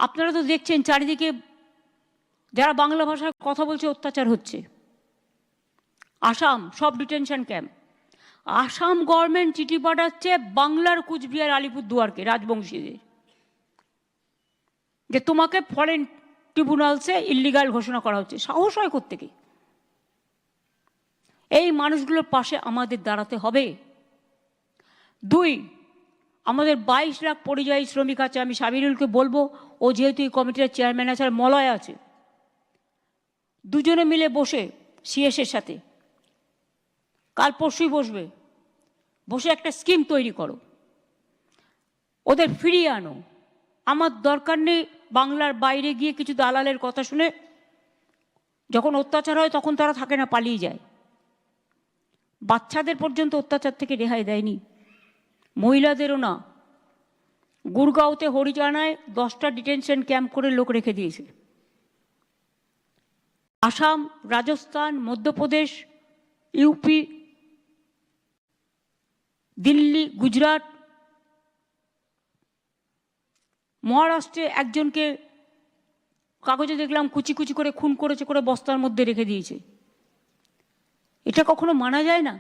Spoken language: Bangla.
আপনারা তো দেখছেন চারিদিকে যারা বাংলা ভাষায় কথা বলছে অত্যাচার হচ্ছে। আসাম সব ডিটেনশন ক্যাম্প। আসাম গভর্নমেন্ট চিঠি পাঠাচ্ছে বাংলার কুচবিহার আলিপুরদুয়ারকে, রাজবংশীদের, যে তোমাকে ফরেন ট্রিব্যুনালসে ইল্লিগাল ঘোষণা করা হচ্ছে। সাহস হয় কোত্থেকে? এই মানুষগুলোর পাশে আমাদের দাঁড়াতে হবে। 2, আমাদের 22 লাখ পরিযায়ী শ্রমিক আছে। আমি সাবিরুলকে বলবো, ও যেহেতু এই কমিটির চেয়ারম্যান আছে আর মলয় আছে, দুজনে মিলে বসে সিএসের সাথে কাল পরশুই বসে একটা স্কিম তৈরি করো, ওদের ফিরিয়ে আনো। আমার দরকার নেই বাংলার বাইরে গিয়ে কিছু দালালের কথা শুনে যখন অত্যাচার হয় তখন তারা থাকে না, পালিয়ে যায়। বাচ্চাদের পর্যন্ত অত্যাচার থেকে রেহাই দেয়নি, মহিলাদেরও না। গুরগাঁওতে হরিয়ানায় 10টা ডিটেনশন ক্যাম্প করে লোক রেখে দিয়েছে। আসাম, রাজস্থান, মধ্যপ্রদেশ, ইউপি, দিল্লি, গুজরাট, মহারাষ্ট্রে একজনকে কাগজে দেখলাম কুচি কুচি করে খুন করেছে, করে বস্তার মধ্যে রেখে দিয়েছে। এটা কখনো মানা যায় না।